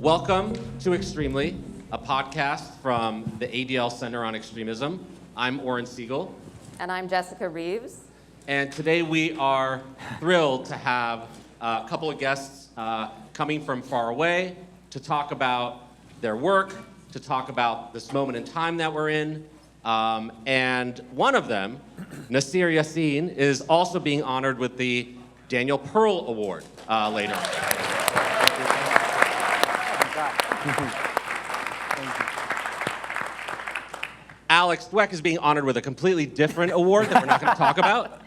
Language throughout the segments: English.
Welcome to Extremely, a podcast from the ADL Center on Extremism. I'm Oren Segal. And I'm Jessica Reaves. And today we are thrilled to have a couple of guests coming from far away to talk about their work, to talk about this moment in time that we're in. And one of them, Nuseir Yassin, is also being honored with the Daniel Pearl Award later. Alex Dwek is being honored with a completely different award that we're not going to talk about.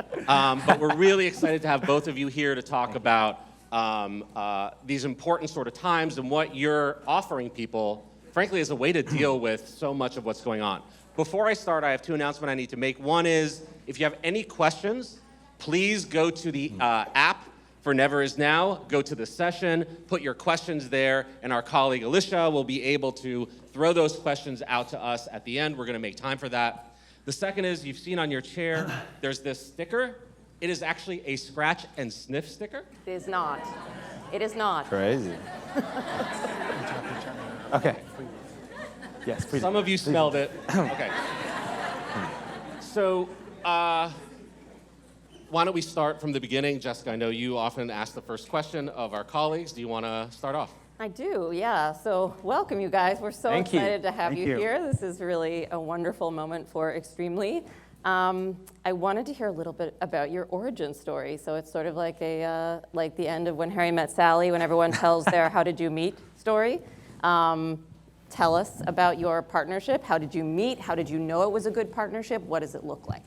But we're really excited to have both of you here to talk about these important sort of times and what you're offering people, frankly, as a way to deal with so much of what's going on. Before I start, I have two announcements I need to make. One is, if you have any questions, please go to the app for Never Is Now, go to the session, put your questions there, and our colleague Alicia will be able to throw those questions out to us at the end. We're gonna make time for that. The second is, you've seen on your chair, there's this sticker. It is actually a scratch and sniff sticker. It is not. It is not. Crazy. Okay. Yes, please. Some of you smelled it. Okay. So, why don't we start from the beginning? Jessica, I know you often ask the first question of our colleagues. Do you want to start off? I do, yeah. So welcome, you guys. We're so excited to have you here. This is really a wonderful moment for Extremely. I wanted to hear a little bit about your origin story. So it's sort of like like the end of When Harry Met Sally, when everyone tells their "How did you meet?" story. Tell us about your partnership. How did you meet? How did you know it was a good partnership? What does it look like?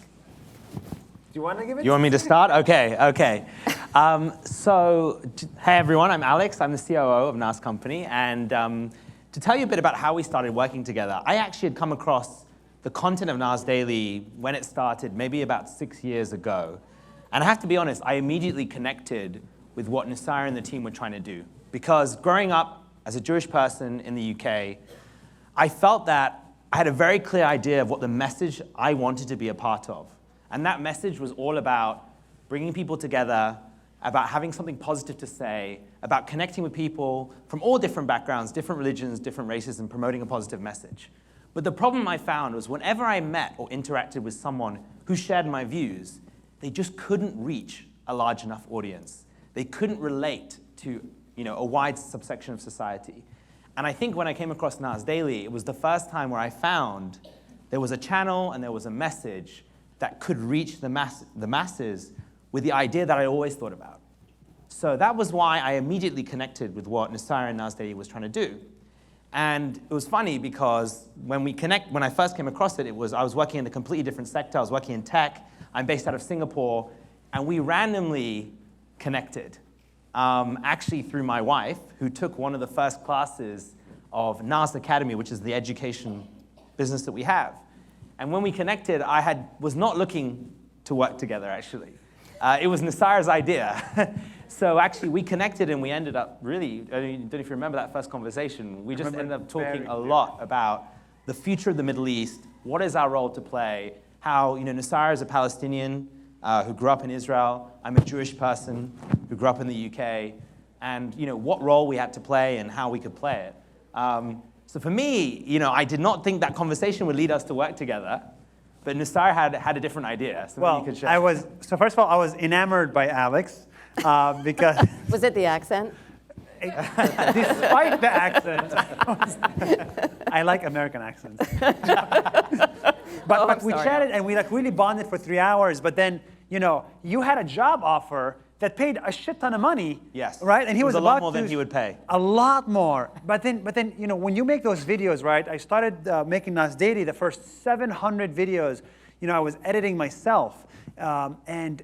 Do you want to give it? You want me to start? Okay. So, hey everyone, I'm Alex. I'm the COO of Nas Company. And to tell you a bit about how we started working together, I actually had come across the content of Nas Daily when it started, maybe about 6 years ago. And I have to be honest, I immediately connected with what Nuseir and the team were trying to do. Because growing up as a Jewish person in the UK, I felt that I had a very clear idea of what the message I wanted to be a part of. And that message was all about bringing people together, about having something positive to say, about connecting with people from all different backgrounds, different religions, different races, and promoting a positive message. But the problem I found was whenever I met or interacted with someone who shared my views, they just couldn't reach a large enough audience. They couldn't relate to a wide subsection of society. And I think when I came across Nas Daily, it was the first time where I found there was a channel and there was a message that could reach the masses with the idea that I always thought about. So that was why I immediately connected with what Nuseir and Nas Daily was trying to do. And it was funny because when I first came across it, I was working in a completely different sector. I was working in tech. I'm based out of Singapore. And we randomly connected, actually through my wife, who took one of the first classes of Nas Academy, which is the education business that we have. And when we connected, I was not looking to work together, actually. It was Nuseir's idea. So actually, we connected, and we ended up really, I don't know if you remember that first conversation, we just ended up talking a lot about the future of the Middle East, what is our role to play, how Nuseir is a Palestinian who grew up in Israel, I'm a Jewish person who grew up in the UK, and what role we had to play and how we could play it. So for me, I did not think that conversation would lead us to work together, but Nuseir had a different idea. So well, maybe you could share. So first of all, I was enamored by Alex because Was it the accent? despite the accent, I like American accents. But we chatted and we really bonded for 3 hours. But then, you had a job offer that paid a shit ton of money. Yes. Right? And he was a lot more than he would pay. A lot more. But then, when you make those videos, right? I started making Nas Daily, the first 700 videos. I was editing myself. And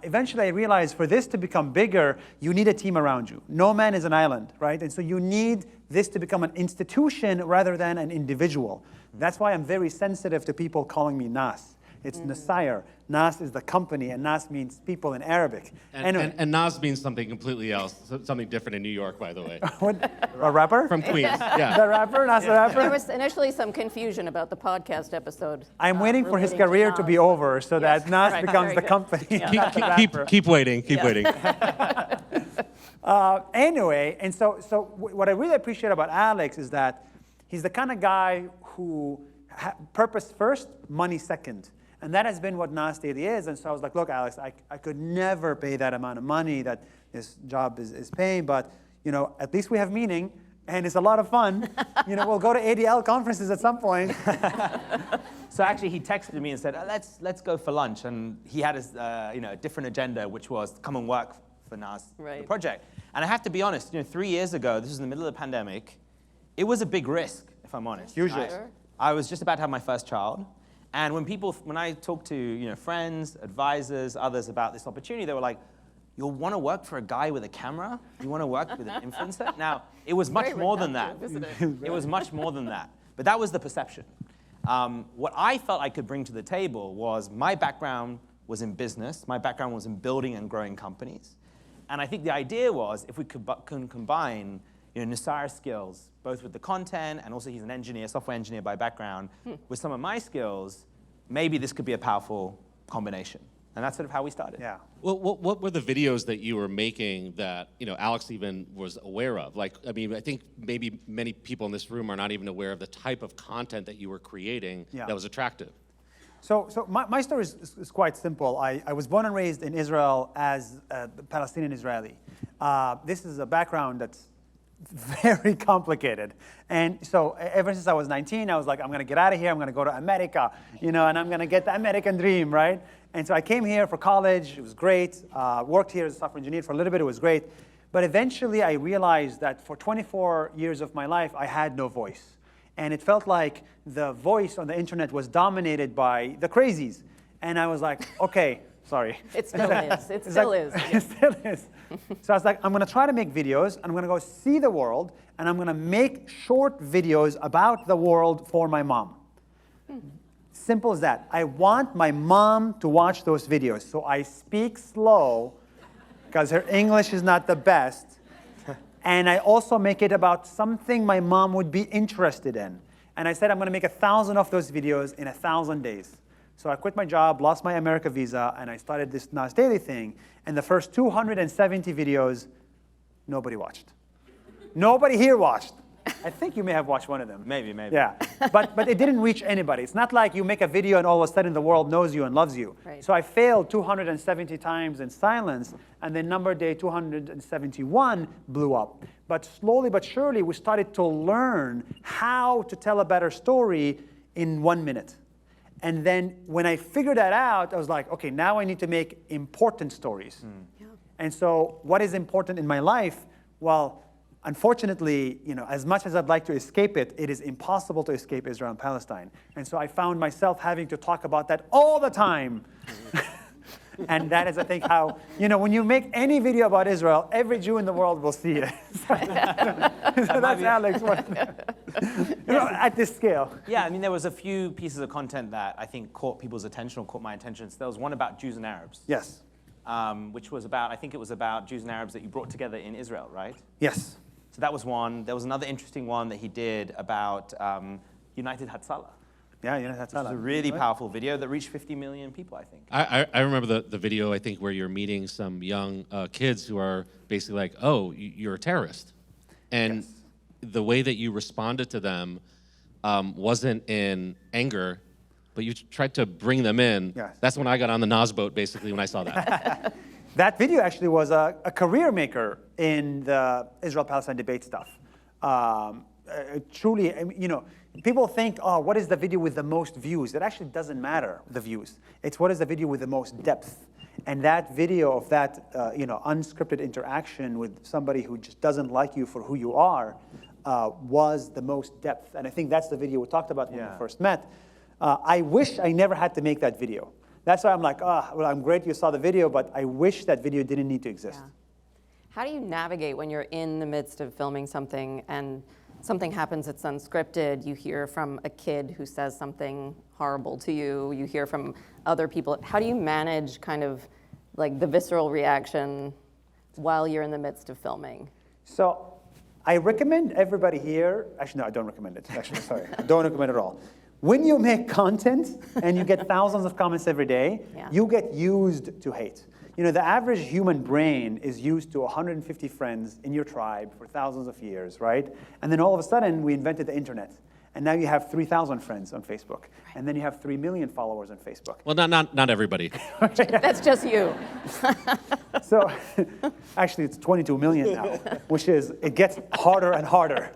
eventually I realized for this to become bigger, you need a team around you. No man is an island, right? And so you need this to become an institution rather than an individual. That's why I'm very sensitive to people calling me Nas. It's Nuseir. Nas is the company, and Nas means people in Arabic. And Nas means something completely else, something different in New York, by the way. What? A rapper? From Queens, yeah. The rapper? Nas the rapper? There was initially some confusion about the podcast episode. I'm waiting for his career to be over so that Nas becomes the company. Keep waiting, keep waiting. Anyway, and so what I really appreciate about Alex is that he's the kind of guy who purpose first, money second. And that has been what Nas Daily is. And so I was like, look, Alex, I could never pay that amount of money that this job is paying, but at least we have meaning, and it's a lot of fun. We'll go to ADL conferences at some point. So actually, he texted me and said, let's go for lunch. And he had his, a different agenda, which was come and work for Nas, the project. And I have to be honest, 3 years ago, this was in the middle of the pandemic, it was a big risk, if I'm honest. Usually. I was just about to have my first child. And when I talked to friends, advisors, others about this opportunity, they were like, you'll want to work for a guy with a camera? You want to work with an influencer? Now, it was much more than that. It was much more than that. But that was the perception. What I felt I could bring to the table was my background was in business. My background was in building and growing companies. And I think the idea was if we could combine Nuseir's skills, both with the content, and also he's an engineer, software engineer by background, with some of my skills, maybe this could be a powerful combination. And that's sort of how we started. Yeah. Well, what were the videos that you were making that Alex even was aware of? I think maybe many people in this room are not even aware of the type of content that you were creating that was attractive. So my story is quite simple. I was born and raised in Israel as a Palestinian Israeli. This is a background that's very complicated. And so ever since I was 19, I was like, I'm going to get out of here. I'm going to go to America, and I'm going to get the American dream, right? And so I came here for college. It was great. Worked here as a software engineer for a little bit. It was great. But eventually I realized that for 24 years of my life, I had no voice. And it felt like the voice on the internet was dominated by the crazies. And I was like, okay, sorry. It still is. It still is. It still is. So I was like, I'm going to try to make videos. I'm going to go see the world. And I'm going to make short videos about the world for my mom. Simple as that. I want my mom to watch those videos. So I speak slow because her English is not the best. And I also make it about something my mom would be interested in. And I said, I'm going to make 1,000 of those videos in 1,000 days. So I quit my job, lost my America visa, and I started this Nas Daily thing. And the first 270 videos, nobody watched. Nobody here watched. I think you may have watched one of them. Maybe. Yeah, but it didn't reach anybody. It's not like you make a video and all of a sudden the world knows you and loves you. Right. So I failed 270 times in silence, and then number day 271 blew up. But slowly but surely, we started to learn how to tell a better story in 1 minute. And then when I figured that out, I was like, okay, now I need to make important stories. Yeah. And so what is important in my life? Well, unfortunately, as much as I'd like to escape it, it is impossible to escape Israel and Palestine. And so I found myself having to talk about that all the time. And that is, I think, how, when you make any video about Israel, every Jew in the world will see it. So that's Alex. At this scale. Yeah, there was a few pieces of content that I think caught people's attention or caught my attention. So there was one about Jews and Arabs. Yes. Which was about, I think it was about Jews and Arabs that you brought together in Israel, right? Yes. So that was one. There was another interesting one that he did about United Hatzalah. Yeah, United Hatzalah. It was a really powerful video that reached 50 million people, I think. I remember the video, I think, where you're meeting some young kids who are basically like, oh, you're a terrorist. And the way that you responded to them wasn't in anger, but you tried to bring them in. Yes. That's when I got on the Nas boat, basically, when I saw that. That video actually was a career maker in the Israel-Palestine debate stuff. Truly, people think, oh, what is the video with the most views? It actually doesn't matter, the views. It's what is the video with the most depth. And that video of that unscripted interaction with somebody who just doesn't like you for who you are was the most depth. And I think that's the video we talked about when we first met. I wish I never had to make that video. That's why I'm like, well, I'm great you saw the video, but I wish that video didn't need to exist. Yeah. How do you navigate when you're in the midst of filming something and something happens that's unscripted? You hear from a kid who says something horrible to you. You hear from other people. How do you manage kind of like the visceral reaction while you're in the midst of filming? So I recommend everybody here, actually no, I don't recommend it, actually, sorry. I don't recommend it at all. when you make content and you get thousands of comments every day, Yeah. you get used to hate. You know, the average human brain is used to 150 friends in your tribe for thousands of years, right? And then all of a sudden, we invented the internet. And now you have 3,000 friends on Facebook. And then you have 3 million followers on Facebook. Well, not everybody. That's just you. So actually, it's 22 million now, which is, it gets harder and harder.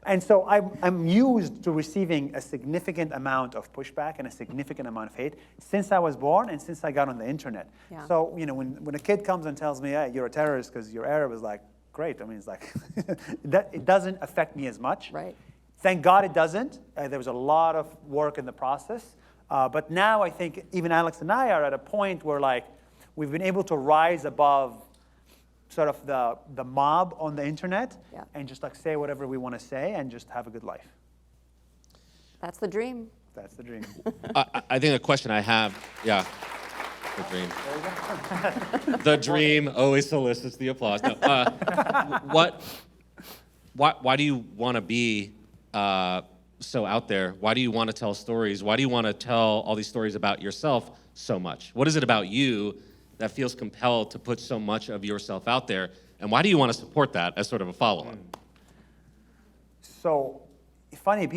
And so I'm used to receiving a significant amount of pushback and a significant amount of hate since I was born and since I got on the internet. Yeah. So, you know, when a kid comes and tells me, hey, you're a terrorist because you're Arab, is like, great. I mean, it's like, it doesn't affect me as much. Right. Thank God it doesn't. There was a lot of work in the process. But now I think even Alex and I are at a point where, like, we've been able to rise above sort of the mob on the internet, Yeah. and just like say whatever we want to say and just have a good life. That's the dream. That's the dream. I think the question I have, yeah, the dream. The dream always solicits the applause. No, why do you want to be so out there? Why do you want to tell stories? Why do you want to tell all these stories about yourself so much? What is it about you that feels compelled to put so much of yourself out there? And why do you want to support that as sort of a follow-up? So, funny,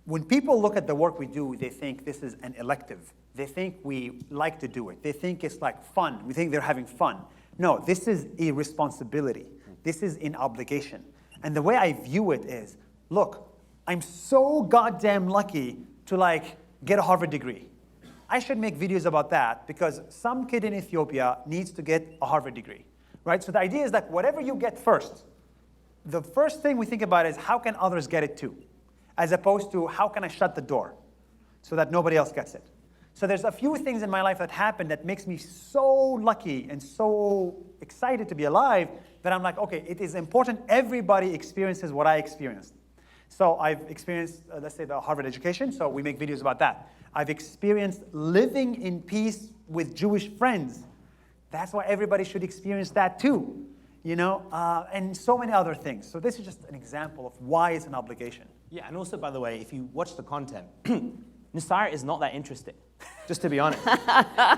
when people look at the work we do, they think this is an elective. They think we like to do it. They think it's like fun. We think they're having fun. No, this is a responsibility. This is an obligation. And the way I view it is, look, I'm so goddamn lucky to like get a Harvard degree. I should make videos about that because some kid in Ethiopia needs to get a Harvard degree, right? So the idea is that whatever you get first, the first thing we think about is how can others get it too, as opposed to how can I shut the door so that nobody else gets it. So there's a few things in my life that happened that makes me so lucky and so excited to be alive that I'm like, okay, it is important everybody experiences what I experienced. So I've experienced, let's say, the Harvard education, so we make videos about that. I've experienced living in peace with Jewish friends. That's why everybody should experience that too, you know, and so many other things. So this is just an example of why it's an obligation. Yeah, and also, by the way, if you watch the content, Nuseir is not that interesting, just to be honest.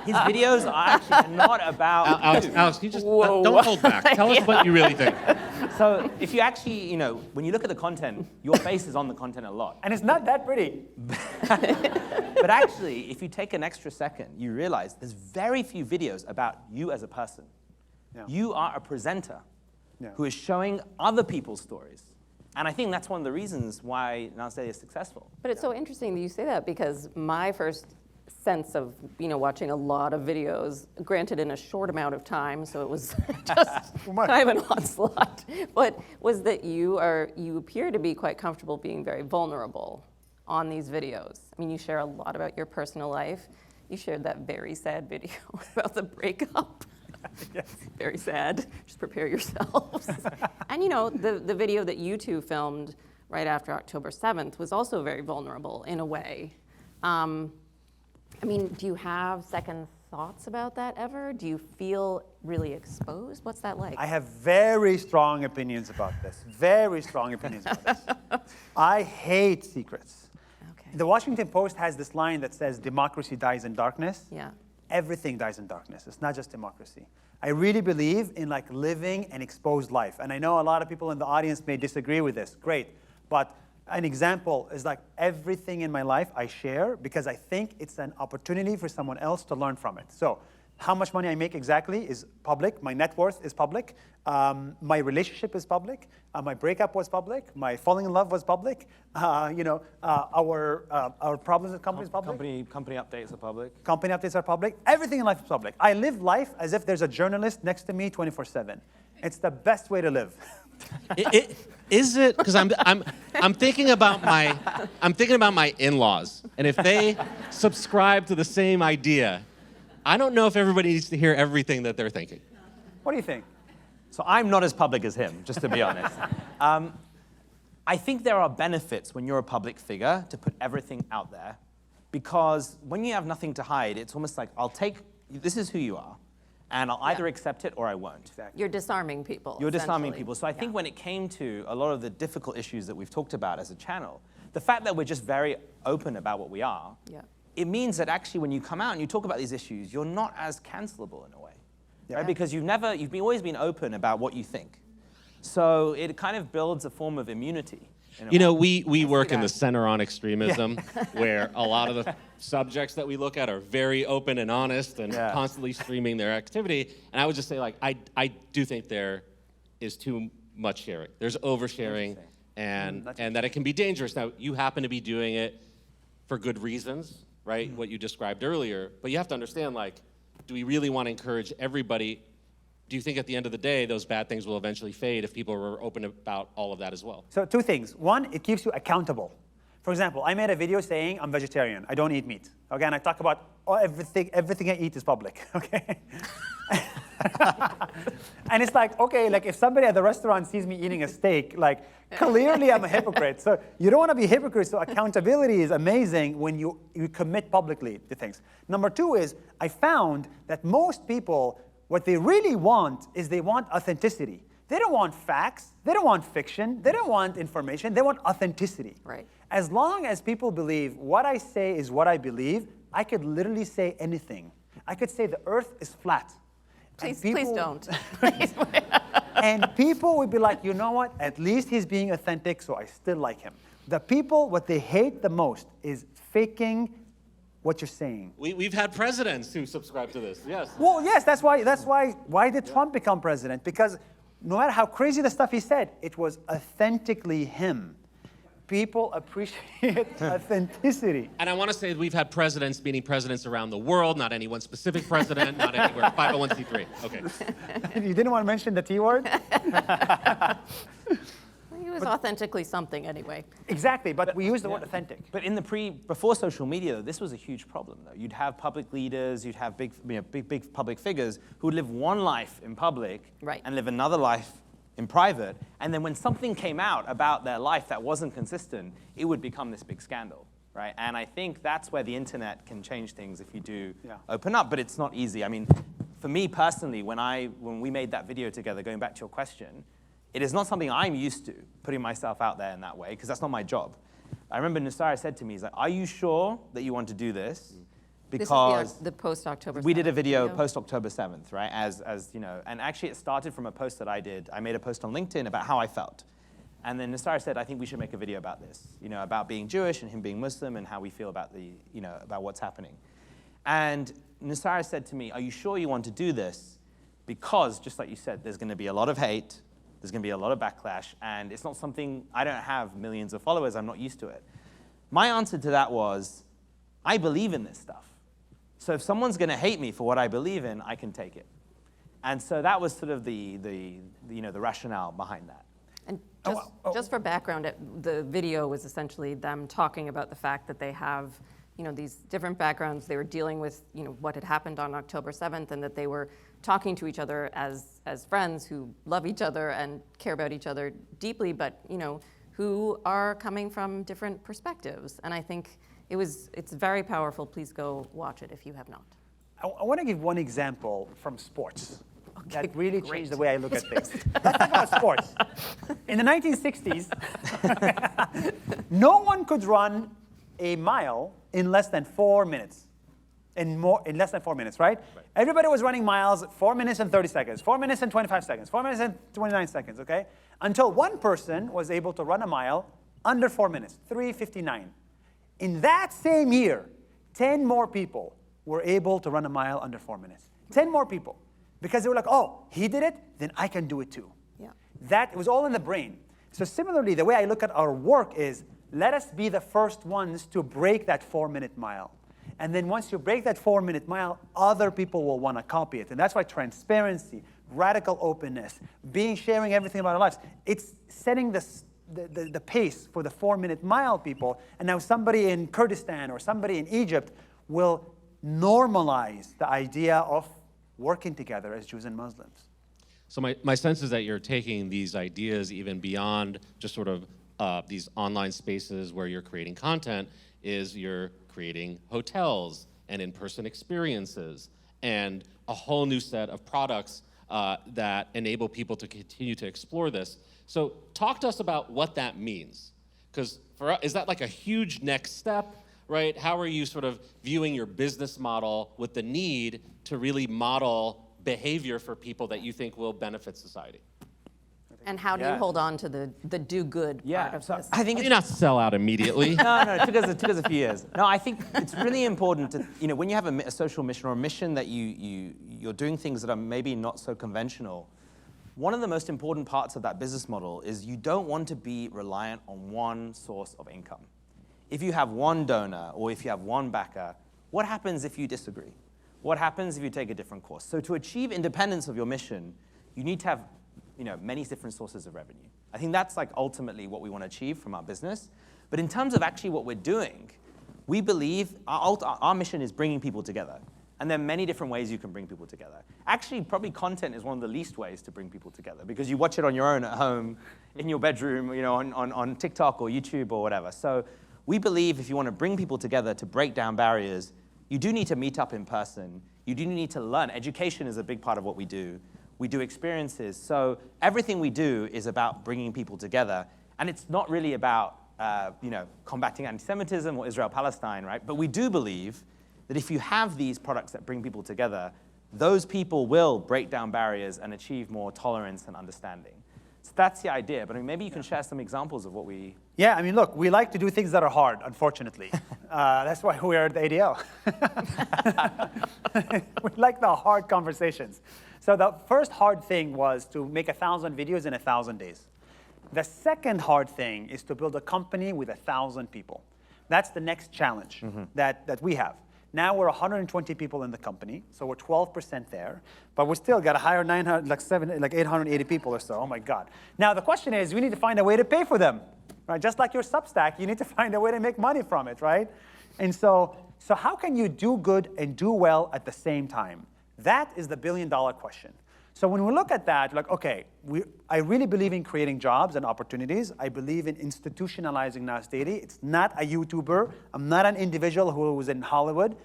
His videos are actually not about Alex, you just don't hold back. Tell us what you really think. So if you actually, you know, when you look at the content, your face is on the content a lot. And it's not that pretty. But actually, if you take an extra second, you realize there's very few videos about you as a person. Yeah. You are a presenter Yeah. who is showing other people's stories. And I think that's one of the reasons why Nas is successful. But it's so interesting that you say that because my first sense of, you know, watching a lot of videos, granted in a short amount of time, so it was just kind of an onslaught, but was that you appear to be quite comfortable being very vulnerable on these videos. I mean, you share a lot about your personal life. You shared that very sad video about the breakup. Yes. Very sad. Just prepare yourselves. And you know, the video that you two filmed right after October 7th was also very vulnerable in a way. I mean, do you have second thoughts about that ever? Do you feel really exposed? What's that like? I have very strong opinions about this. Very strong opinions about this. I hate secrets. Okay. The Washington Post has this line that says, democracy dies in darkness. Yeah. Everything dies in darkness. It's not just democracy. I really believe in like living an exposed life. And I know a lot of people in the audience may disagree with this. Great. But an example is like everything in my life I share because I think it's an opportunity for someone else to learn from it. So how much money I make exactly is public. My net worth is public. My relationship is public. My breakup was public. My falling in love was public. You know, our problems with companies public. Company updates are public. Company updates are public. Everything in life is public. I live life as if there's a journalist next to me 24/7. It's the best way to live. Is it? Because I'm thinking about my in-laws, and if they subscribe to the same idea, I don't know if everybody needs to hear everything that they're thinking. What do you think? So I'm not as public as him, just to be honest. I think there are benefits when you're a public figure to put everything out there, because when you have nothing to hide, it's almost like this is who you are, and I'll either accept it or I won't. Exactly. You're disarming people. You're disarming essentially. people. So I think when it came to a lot of the difficult issues that we've talked about as a channel, the fact that we're just very open about what we are, Yeah. it means that actually when you come out and you talk about these issues, you're not as cancelable in a way, right? Because always been open about what you think. So it kind of builds a form of immunity. You know, we work in the center on extremism, where a lot of the subjects that we look at are very open and honest and constantly streaming their activity. And I would just say, like, I do think there is too much sharing. There's oversharing, and that it can be dangerous. Now, you happen to be doing it for good reasons, right? What you described earlier. But you have to understand, like, do we really want to encourage everybody? Do you think at the end of the day, those bad things will eventually fade if people are open about all of that as well? So two things. One, it keeps you accountable. For example, I made a video saying I'm vegetarian. I don't eat meat. Okay, and I talk about everything I eat is public. Okay. And it's like, okay, like if somebody at the restaurant sees me eating a steak, like clearly I'm a hypocrite. So you don't want to be a hypocrite. So accountability is amazing when you commit publicly to things. Number two is I found that most people, what they really want is they want authenticity. They don't want facts. They don't want fiction. They don't want information. They want authenticity. Right. As long as people believe what I say is what I believe, I could literally say anything. I could say the earth is flat. Please don't. And people would be like, you know what? At least he's being authentic, so I still like him. The people, what they hate the most is faking what you're saying. We've had presidents who subscribe to this, yes. Well, yes, that's why did Trump become president? Because no matter how crazy the stuff he said, it was authentically him. People appreciate authenticity. And I want to say that we've had presidents, meaning presidents around the world, not any one specific president, not anywhere, 501c3, okay. You didn't want to mention the T word? He was authentically something anyway. Exactly, but we use the word authentic. But before social media, though, this was a huge problem, though. You'd have public leaders, you'd have big public figures who would live one life in public and live another life in private. And then when something came out about their life that wasn't consistent, it would become this big scandal, right? And I think that's where the internet can change things if you do open up, but it's not easy. I mean, for me personally, when we made that video together, going back to your question, it is not something I'm used to, putting myself out there in that way, because that's not my job. I remember Nuseir said to me, he's like, are you sure that you want to do this? Because this is the post-October 7th. We did a video post-October 7th, right? As you know, and actually it started from a post that I did. I made a post on LinkedIn about how I felt. And then Nuseir said, I think we should make a video about this, about being Jewish and him being Muslim and how we feel about about what's happening. And Nuseir said to me, are you sure you want to do this? Because, just like you said, there's going to be a lot of hate. There's going to be a lot of backlash, and it's not something, I don't have millions of followers, I'm not used to it. My answer to that was, I believe in this stuff. So if someone's going to hate me for what I believe in, I can take it. And so that was sort of the rationale behind that. And just for background, the video was essentially them talking about the fact that they have these different backgrounds. They were dealing with what had happened on October 7th, and that they were talking to each other as friends who love each other and care about each other deeply, but who are coming from different perspectives. And I think it's very powerful. Please go watch it if you have not. I want to give one example from sports that really changed the way I look at things. Let's talk about sports. In the 1960s, no one could run a mile in less than 4 minutes. In less than 4 minutes, right? Everybody was running miles 4 minutes and 30 seconds, 4 minutes and 25 seconds, 4 minutes and 29 seconds, okay? Until one person was able to run a mile under 4 minutes, 3:59. In that same year, 10 more people were able to run a mile under 4 minutes. 10 more people. Because they were like, oh, he did it, then I can do it too. Yeah. That, it was all in the brain. So similarly, the way I look at our work is, let us be the first ones to break that 4-minute mile. And then once you break that 4-minute mile, other people will want to copy it. And that's why transparency, radical openness, sharing everything about our lives, it's setting the pace for the 4-minute mile people. And now somebody in Kurdistan or somebody in Egypt will normalize the idea of working together as Jews and Muslims. So my sense is that you're taking these ideas even beyond just sort of these online spaces where you're creating content, is you're creating hotels and in-person experiences and a whole new set of products that enable people to continue to explore this. So talk to us about what that means. Because is that like a huge next step, right? How are you sort of viewing your business model with the need to really model behavior for people that you think will benefit society? And how do you hold on to the do good part of this? I think You not sell out immediately. no, it took us a few years. No, I think it's really important to, when you have a social mission or a mission that you're doing things that are maybe not so conventional, one of the most important parts of that business model is you don't want to be reliant on one source of income. If you have one donor or if you have one backer, what happens if you disagree? What happens if you take a different course? So to achieve independence of your mission, you need to have many different sources of revenue. I think that's like ultimately what we want to achieve from our business. But in terms of actually what we're doing, we believe our mission is bringing people together. And there are many different ways you can bring people together. Actually, probably content is one of the least ways to bring people together because you watch it on your own at home, in your bedroom, on TikTok or YouTube or whatever. So we believe if you want to bring people together to break down barriers, you do need to meet up in person. You do need to learn. Education is a big part of what we do. We do experiences. So everything we do is about bringing people together. And it's not really about combating anti-Semitism or Israel-Palestine, right? But we do believe that if you have these products that bring people together, those people will break down barriers and achieve more tolerance and understanding. So that's the idea. But maybe you can share some examples of what we... Yeah, I mean, look, we like to do things that are hard, unfortunately. That's why we are at the ADL. We like the hard conversations. So the first hard thing was to make 1,000 videos in 1,000 days. The second hard thing is to build a company with 1,000 people. That's the next challenge that we have. Now we're 120 people in the company, so we're 12% there, but we still got to hire 880 people or so. Oh my God. Now the question is, we need to find a way to pay for them, right? Just like your Substack, you need to find a way to make money from it, right? And so how can you do good and do well at the same time? That is the billion-dollar question. So when we look at that, like, okay, I really believe in creating jobs and opportunities. I believe in institutionalizing Nas Daily. It's not a YouTuber. I'm not an individual who was in Hollywood.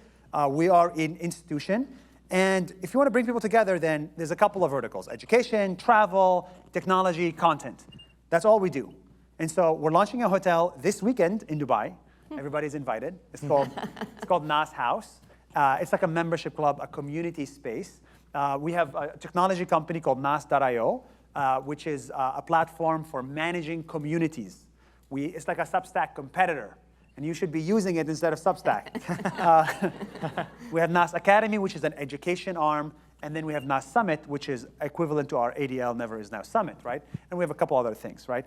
We are an institution. And if you want to bring people together, then there's a couple of verticals: education, travel, technology, content. That's all we do. And so we're launching a hotel this weekend in Dubai. Everybody's invited. It's called Nas House. It's like a membership club, a community space. We have a technology company called Nas.io, which is a platform for managing communities. It's like a Substack competitor, and you should be using it instead of Substack. We have Nas Academy, which is an education arm, and then we have Nas Summit, which is equivalent to our ADL Never Is Now Summit, right? And we have a couple other things, right?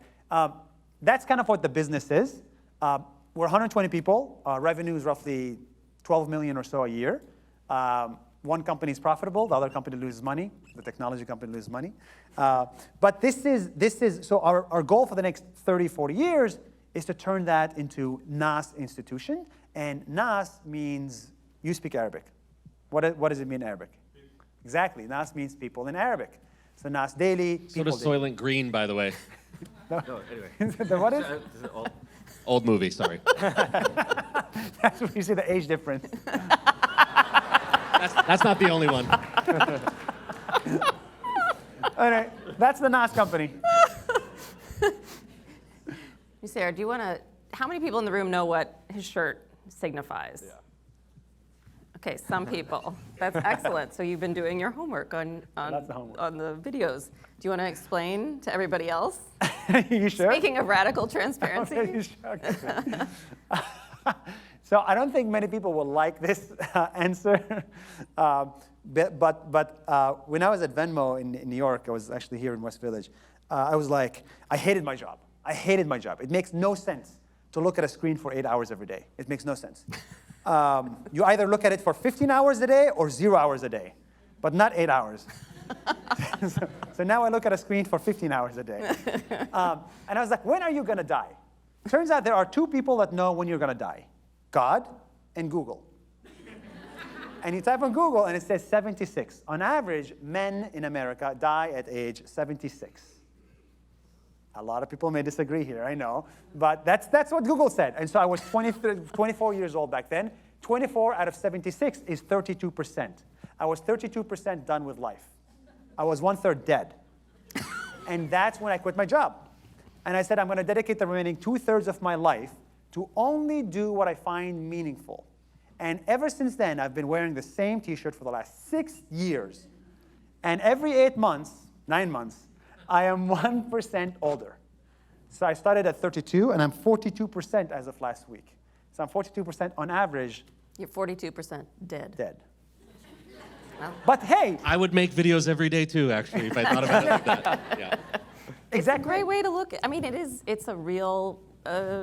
That's kind of what the business is. We're 120 people. Revenue is roughly 12 million or so a year. One company is profitable, the other company loses money, the technology company loses money. But this is so our goal for the next 30, 40 years is to turn that into Nas institution. And Nas means, you speak Arabic. What does it mean in Arabic? People. Exactly, Nas means people in Arabic. So Nas Daily, people. So does Soylent Green, by the way. No, anyway. What is? Old movie, sorry. That's where you see the age difference. That's not the only one. All right, that's the Nas Company. Nuseir, do you want to, how many people in the room know what his shirt signifies? Yeah. Okay, some people. That's excellent. So you've been doing your homework on the videos. Do you want to explain to everybody else? You sure? Speaking of radical transparency. Okay, you sure? So I don't think many people will like this answer. But when I was at Venmo in New York, I was actually here in West Village, I was like, I hated my job. I hated my job. It makes no sense to look at a screen for 8 hours every day. It makes no sense. You either look at it for 15 hours a day or 0 hours a day, but not 8 hours. So now I look at a screen for 15 hours a day. And I was like, when are you going to die? Turns out there are two people that know when you're going to die: God and Google. And you type on Google and it says 76. On average, men in America die at age 76. A lot of people may disagree here, I know. But that's what Google said. And so I was 24 years old back then. 24 out of 76 is 32%. I was 32% done with life. I was 1/3 dead. And that's when I quit my job. And I said, I'm going to dedicate the remaining 2/3 of my life to only do what I find meaningful. And ever since then, I've been wearing the same T-shirt for the last 6 years. And every 9 months, I am 1% older. So I started at 32, and I'm 42% as of last week. So I'm 42% on average. You're 42% dead. Dead. Well. But hey. I would make videos every day too, actually, if I thought about it like that. Yeah. Exactly. It's a great way to look at, I mean, it's a real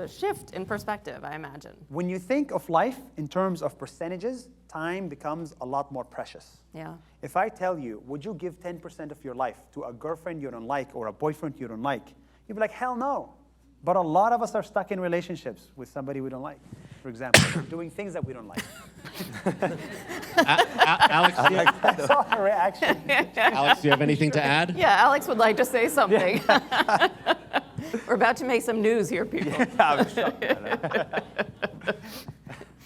shift in perspective, I imagine. When you think of life in terms of percentages, time becomes a lot more precious. Yeah. If I tell you, would you give 10% of your life to a girlfriend you don't like or a boyfriend you don't like? You'd be like, hell no. But a lot of us are stuck in relationships with somebody we don't like, for example, doing things that we don't like. Alex, I saw her reaction. Alex, do you have anything to add? Yeah, Alex would like to say something. We're about to make some news here, people. I was shocked.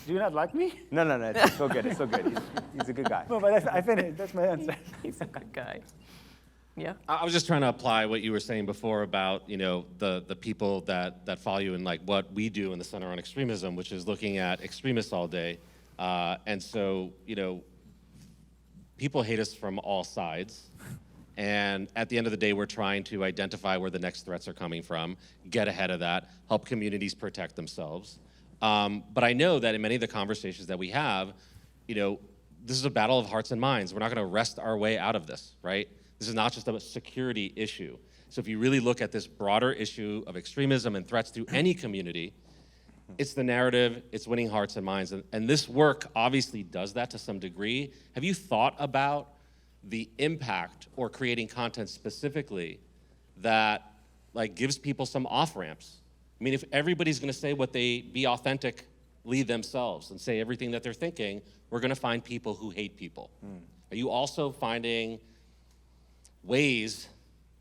Do you not like me? No, it's so good. It's so good. He's a good guy. No, but I finished. That's my answer. He's a good guy. Yeah. I was just trying to apply what you were saying before about, the people that follow you and like what we do in the Center on Extremism, which is looking at extremists all day. And so, people hate us from all sides. And at the end of the day, we're trying to identify where the next threats are coming from, get ahead of that, help communities protect themselves. But I know that in many of the conversations that we have, this is a battle of hearts and minds. We're not going to wrest our way out of this, right? This is not just a security issue. So if you really look at this broader issue of extremism and threats to any community, it's the narrative, it's winning hearts and minds. And this work obviously does that to some degree. Have you thought about the impact or creating content specifically that like gives people some off-ramps? I mean, if everybody's gonna say what be authentically themselves and say everything that they're thinking, we're gonna find people who hate people. Are you also finding ways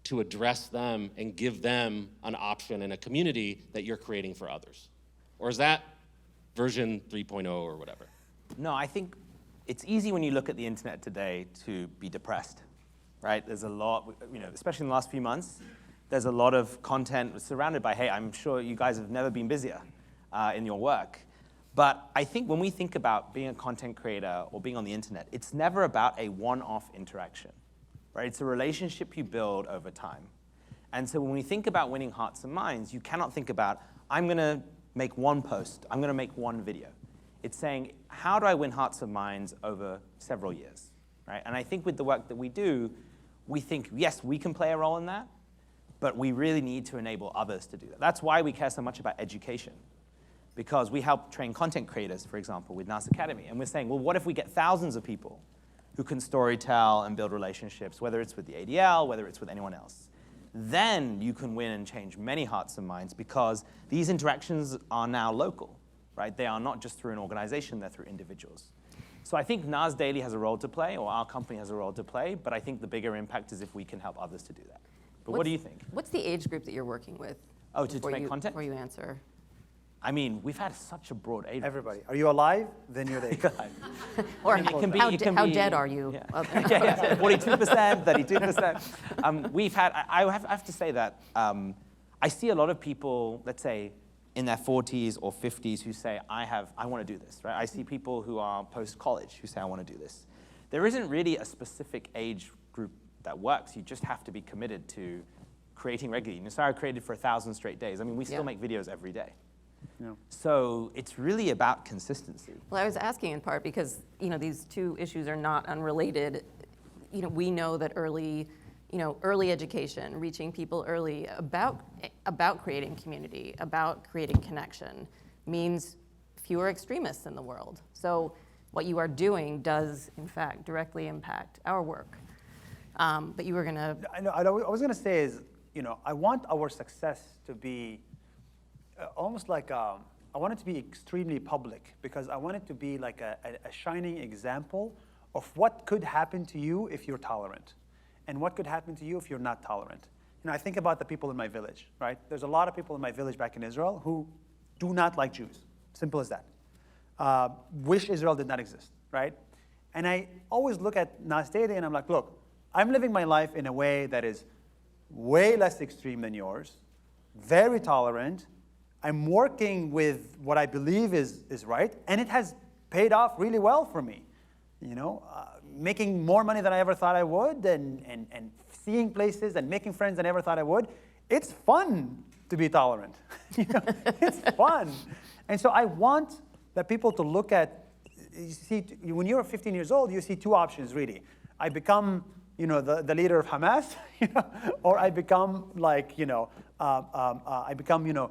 to address them and give them an option in a community that you're creating for others? Or is that version 3.0 or whatever? No, I think it's easy when you look at the internet today to be depressed, right? There's a lot, especially in the last few months, there's a lot of content surrounded by, hey, I'm sure you guys have never been busier in your work. But I think when we think about being a content creator or being on the internet, it's never about a one-off interaction, right? It's a relationship you build over time. And so when we think about winning hearts and minds, you cannot think about, I'm going to make one post, I'm going to make one video. It's saying, how do I win hearts and minds over several years, right? And I think with the work that we do, we think, yes, we can play a role in that, but we really need to enable others to do that. That's why we care so much about education, because we help train content creators, for example, with Nas Academy. And we're saying, well, what if we get thousands of people who can storytell and build relationships, whether it's with the ADL, whether it's with anyone else? Then you can win and change many hearts and minds, because these interactions are now local, right? They are not just through an organization, they're through individuals. So I think Nas Daily has a role to play, or our company has a role to play, but I think the bigger impact is if we can help others to do that. But what do you think? What's the age group that you're working with? Oh, to make content? Before you answer. I mean, we've had such a broad age. Everybody. Are you alive? Then you're the age. Or how be, dead are you? Yeah. 42%, 32%. We've had, I have to say that I see a lot of people, let's say, in their 40s or 50s who say, I want to do this, right? I see people who are post-college who say, I want to do this. There isn't really a specific age group that works. You just have to be committed to creating regularly. Nuseir created for 1,000 straight days. I mean, we still make videos every day. Yeah. So it's really about consistency. Well, I was asking in part because these two issues are not unrelated. We know that early education, reaching people early about creating community, about creating connection, means fewer extremists in the world. So what you are doing does, in fact, directly impact our work. But you were going to... I was going to say is, I want our success to be almost like, I want it to be extremely public, because I want it to be like a shining example of what could happen to you if you're tolerant, and what could happen to you if you're not tolerant. I think about the people in my village, right? There's a lot of people in my village back in Israel who do not like Jews. Simple as that. Wish Israel did not exist, right? And I always look at Nas Daily and I'm like, look, I'm living my life in a way that is way less extreme than yours, very tolerant. I'm working with what I believe is right, and it has paid off really well for me. You know, making more money than I ever thought I would, and seeing places and making friends than I ever thought I would. It's fun to be tolerant. You know, it's fun. And so I want that people to look at, you see, when you're 15 years old, you see two options really. I become, you know, the leader of Hamas, you know, or I become like, you know, I become, you know,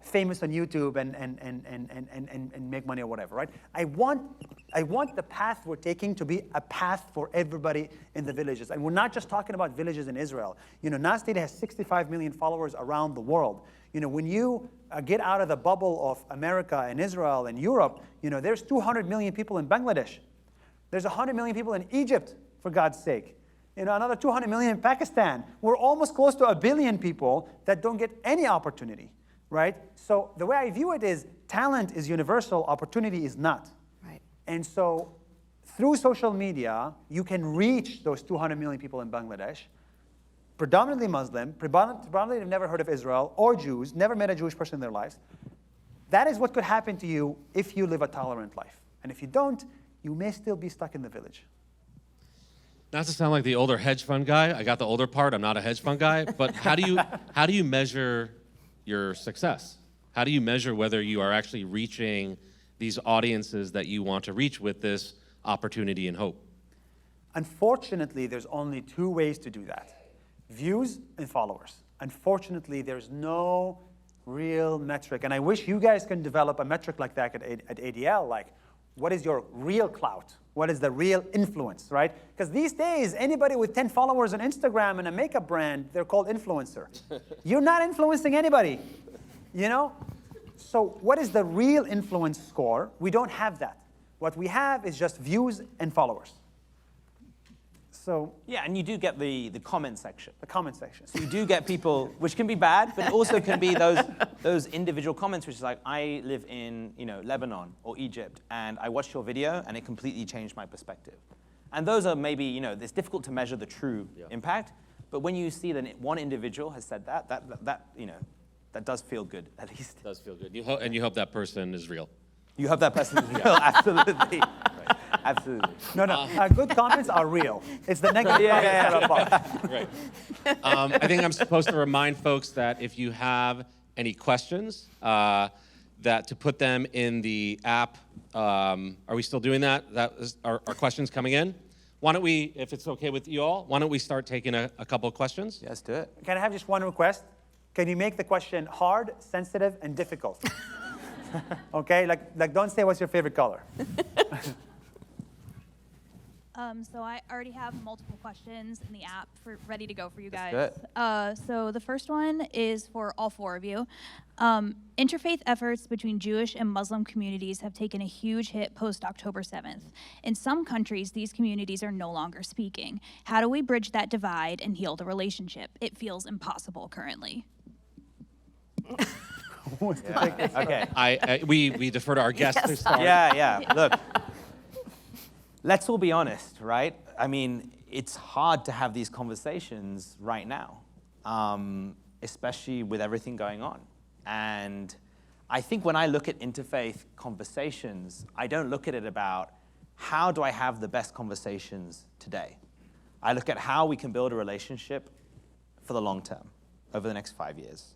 famous on YouTube and make money or whatever, right? I want the path we're taking to be a path for everybody in the villages. And we're not just talking about villages in Israel. You know, Nas Data has 65 million followers around the world. You know, when you get out of the bubble of America and Israel and Europe, you know, there's 200 million people in Bangladesh. There's 100 million people in Egypt, for God's sake. You know, another 200 million in Pakistan. We're almost close to 1 billion people that don't get any opportunity, right? So the way I view it is talent is universal, opportunity is not. Right. And so through social media, you can reach those 200 million people in Bangladesh, predominantly Muslim, predominantly have never heard of Israel, or Jews, never met a Jewish person in their lives. That is what could happen to you if you live a tolerant life. And if you don't, you may still be stuck in the village. Not to sound like the older hedge fund guy, I got the older part, I'm not a hedge fund guy, but how do you measure your success? How do you measure whether you are actually reaching these audiences that you want to reach with this opportunity and hope? Unfortunately, there's only two ways to do that: views and followers. Unfortunately, there's no real metric, and I wish you guys can develop a metric like that at ADL, like what is your real clout? What is the real influence, right? Because these days, anybody with 10 followers on Instagram and a makeup brand, they're called influencer. You're not influencing anybody, you know? So what is the real influence score? We don't have that. What we have is just views and followers. So Yeah, and you do get the comment section. the comment section. So you do get people, which can be bad, but it also can be those individual comments, which is like, I live in, you know, Lebanon or Egypt, and I watched your video, and it completely changed my perspective. And those are maybe, you know, it's difficult to measure the true impact, but when you see that one individual has said that, you know, that does feel good, at least. It does feel good. You hope that person is real. You hope that person is real, absolutely. Right. Absolutely. No, good comments are real. It's the negative comments that are false. Right. I think I'm supposed to remind folks that if you have any questions, that to put them in the app. Are we still doing that? Are questions coming in? Why don't we, if it's okay with you all, why don't we start taking a couple of questions? Yeah, let's do it. Can I have just one request? Can you make the question hard, sensitive, and difficult? Okay, like don't say what's your favorite color. So I already have multiple questions in the app ready to go for you guys. Let's So the first one is for all four of you. Interfaith efforts between Jewish and Muslim communities have taken a huge hit post-October 7th. In some countries, these communities are no longer speaking. How do we bridge that divide and heal the relationship? It feels impossible currently. Okay. We defer to our guests to start. Yeah. Look, let's all be honest, right? I mean, it's hard to have these conversations right now, especially with everything going on. And I think when I look at interfaith conversations, I don't look at it about how do I have the best conversations today. I look at how we can build a relationship for the long term, over the next 5 years.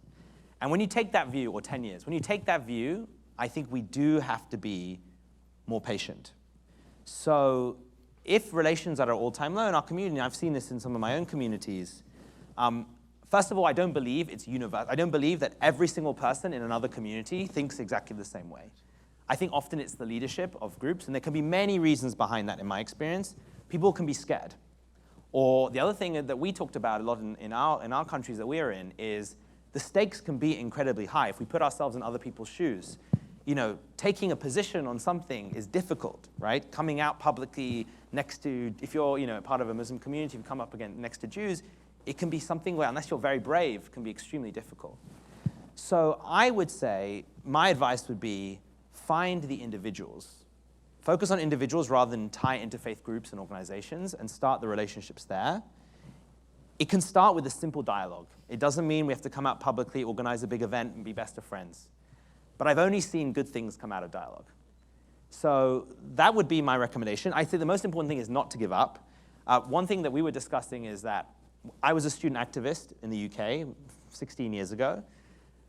And when you take that view, or 10 years, when you take that view, I think we do have to be more patient. So if relations are at an all-time low in our community, and I've seen this in some of my own communities, first of all, I don't believe it's universal. I don't believe that every single person in another community thinks exactly the same way. I think often it's the leadership of groups, and there can be many reasons behind that in my experience. People can be scared. Or the other thing that we talked about a lot in our countries that we're in is the stakes can be incredibly high. If we put ourselves in other people's shoes, you know, taking a position on something is difficult, right? Coming out publicly next to, if you're, you know, part of a Muslim community, if you come up again next to Jews, it can be something where, unless you're very brave, can be extremely difficult. So I would say, my advice would be, find the individuals. Focus on individuals rather than tie interfaith groups and organizations and start the relationships there. it can start with a simple dialogue. It doesn't mean we have to come out publicly, organize a big event, and be best of friends. But I've only seen good things come out of dialogue. So that would be my recommendation. I think the most important thing is not to give up. One thing that we were discussing is that I was a student activist in the UK 16 years ago.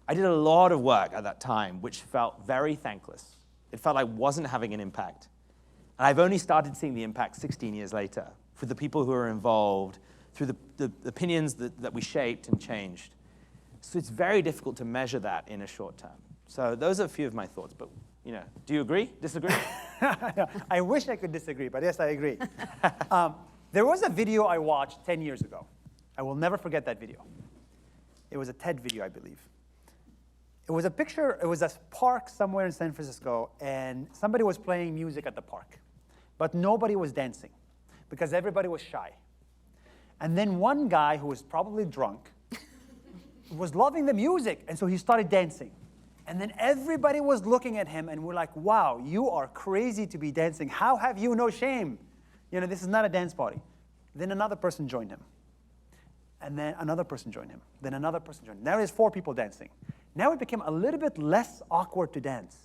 I did a lot of work at that time, which felt very thankless. It felt like I wasn't having an impact. And I've only started seeing the impact 16 years later for the people who are involved, through the opinions that we shaped and changed. So it's very difficult to measure that in a short term. So those are a few of my thoughts, but do you agree, disagree? I wish I could disagree, but yes, I agree. There was a video I watched 10 years ago. I will never forget that video. It was a TED video, I believe. It was a picture, it was a park somewhere in San Francisco, and somebody was playing music at the park. But nobody was dancing, because everybody was shy. And then one guy who was probably drunk was loving the music, and so he started dancing. And then everybody was looking at him, and we're like, wow, you are crazy to be dancing. How have you no shame? This is not a dance party. Then another person joined him. And then another person joined him. Then another person joined him. Now there's 4 people dancing. Now it became a little bit less awkward to dance.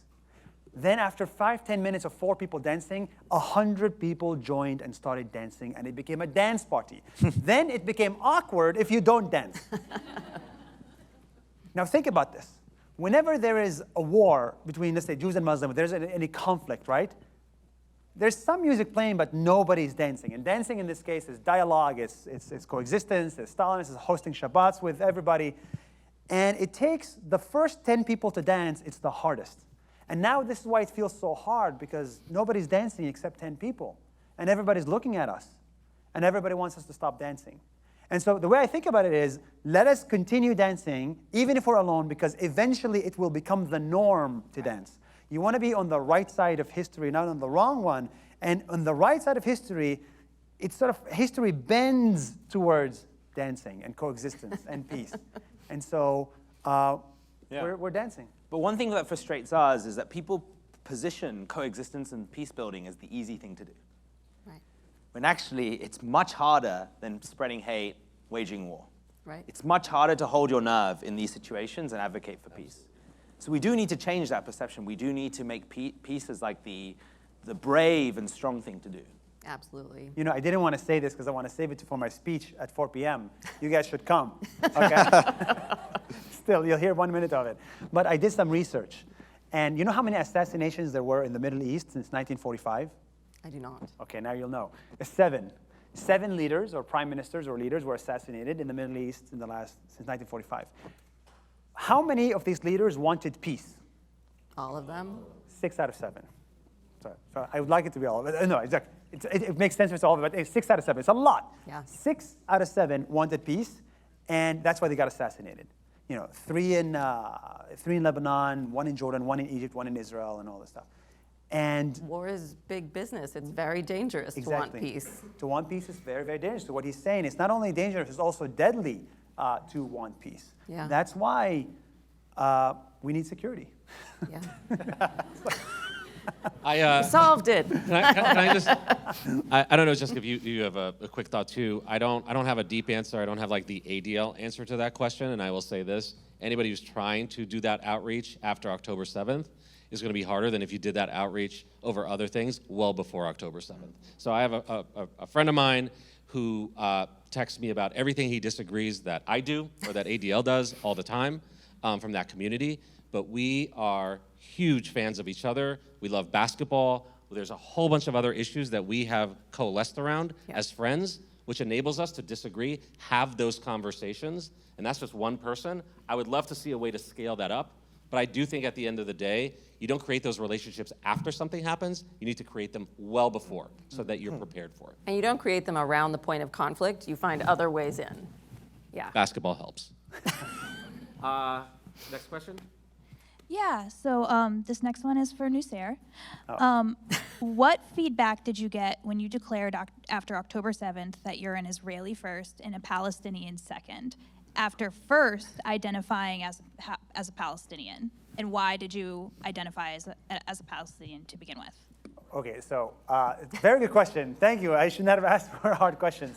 Then after 5-10 minutes of 4 people dancing, 100 people joined and started dancing, and it became a dance party. Then it became awkward if you don't dance. Now think about this. Whenever there is a war between, let's say, Jews and Muslims, there's any conflict, right? There's some music playing, but nobody's dancing. And dancing in this case is dialogue, it's coexistence, it's Stalin, it's hosting Shabbats with everybody. And it takes the first 10 people to dance, it's the hardest. And now this is why it feels so hard, because nobody's dancing except 10 people. And everybody's looking at us. And everybody wants us to stop dancing. And so the way I think about it is, let us continue dancing, even if we're alone, because eventually it will become the norm to dance. You want to be on the right side of history, not on the wrong one. And on the right side of history, history bends towards dancing and coexistence and peace. And so we're dancing. But one thing that frustrates us is that people position coexistence and peace building as the easy thing to do. Right. When actually it's much harder than spreading hate, waging war. Right. It's much harder to hold your nerve in these situations and advocate for peace. So we do need to change that perception. We do need to make peace as like the brave and strong thing to do. Absolutely. I didn't want to say this because I want to save it for my speech at 4 p.m. You guys should come, okay? Still, you'll hear 1 minute of it. But I did some research. And you know how many assassinations there were in the Middle East since 1945? I do not. Okay, now you'll know. 7. 7 leaders or prime ministers or leaders were assassinated in the Middle East since 1945. How many of these leaders wanted peace? All of them? 6 out of 7. So I would like it to be all of it. No, exactly. It makes sense if it's all of it, but 6 out of 7. It's a lot. Yeah. 6 out of 7 wanted peace, and that's why they got assassinated. 3 in Lebanon, 1 in Jordan, 1 in Egypt, 1 in Israel, and all this stuff. And war is big business. It's very dangerous to want peace. To want peace is very, very dangerous. So what he's saying, it's not only dangerous, it's also deadly to want peace. Yeah. That's why we need security. Yeah. Solved it. Can I just? I don't know. Just if you have a quick thought too. I don't have a deep answer. I don't have like the ADL answer to that question. And I will say this: anybody who's trying to do that outreach after October 7th is going to be harder than if you did that outreach over other things well before October 7th. So I have a friend of mine who texts me about everything he disagrees that I do or that ADL does all the time from that community. But we are huge fans of each other. We love basketball. There's a whole bunch of other issues that we have coalesced around as friends, which enables us to disagree, have those conversations, and that's just one person. I would love to see a way to scale that up, but I do think at the end of the day, you don't create those relationships after something happens. You need to create them well before so that you're prepared for it. And you don't create them around the point of conflict. You find other ways in. Yeah. Basketball helps. Next question? Yeah, so this next one is for Nuseir. What feedback did you get when you declared after October 7th that you're an Israeli first and a Palestinian second, after first identifying as a Palestinian? And why did you identify as a Palestinian to begin with? Okay, so very good question. Thank you. I should not have asked for hard questions.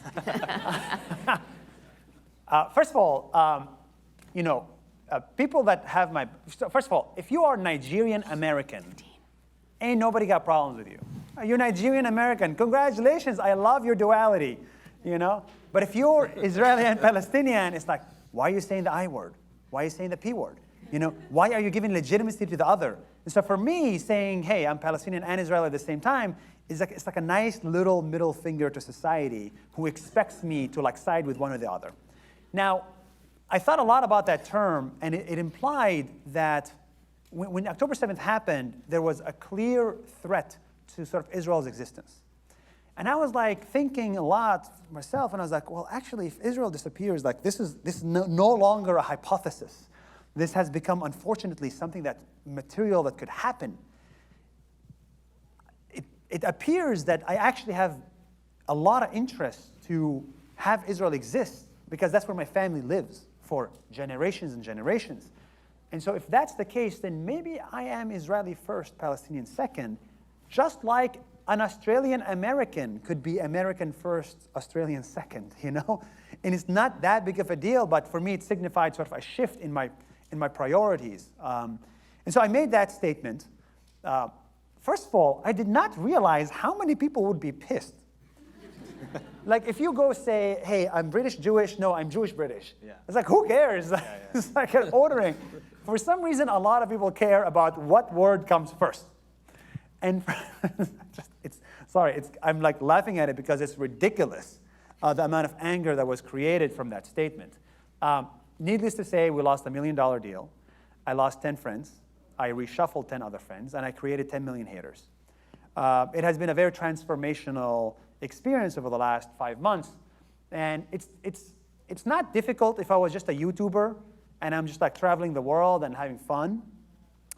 First of all, people that have my, first of all, if you are Nigerian American, ain't nobody got problems with you. You're Nigerian American, congratulations, I love your duality, But if you're Israeli and Palestinian, it's like, why are you saying the I word? Why are you saying the P word? Why are you giving legitimacy to the other? And so for me, saying, hey, I'm Palestinian and Israeli at the same time, it's like a nice little middle finger to society who expects me to side with one or the other. Now, I thought a lot about that term, and it implied that when October 7th happened, there was a clear threat to sort of Israel's existence. And I was thinking a lot myself, and I was like, well, actually, if Israel disappears, this is no longer a hypothesis. This has become, unfortunately, something that material that could happen. It appears that I actually have a lot of interest to have Israel exist, because that's where my family lives for generations and generations. And so if that's the case, then maybe I am Israeli first, Palestinian second, just like an Australian American could be American first, Australian second, And it's not that big of a deal, but for me it signified sort of a shift in my priorities. And so I made that statement. First of all, I did not realize how many people would be pissed. If you go say, hey, I'm British Jewish, no, I'm Jewish British. Yeah. It's like, who cares? It's like ordering. For some reason, a lot of people care about what word comes first. And I'm laughing at it because it's ridiculous, the amount of anger that was created from that statement. Needless to say, we lost $1 million deal. I lost 10 friends. I reshuffled 10 other friends, and I created 10 million haters. It has been a very transformational experience over the last 5 months. And it's not difficult if I was just a YouTuber and I'm just traveling the world and having fun.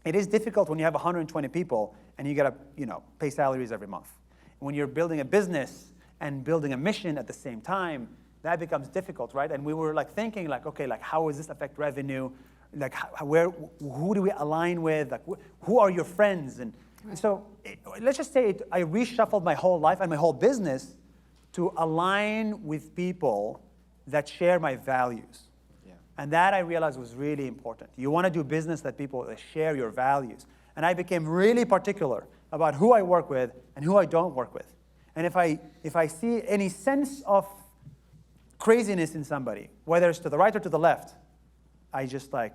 It is difficult when you have 120 people and you gotta pay salaries every month. When you're building a business and building a mission at the same time, that becomes difficult, right? And we were thinking okay, how does this affect revenue? Who do we align with? Who are your friends? And so let's just say I reshuffled my whole life and my whole business to align with people that share my values. Yeah. And that I realized was really important. You want to do business that people that share your values. And I became really particular about who I work with and who I don't work with. And if I see any sense of craziness in somebody, whether it's to the right or to the left, I just I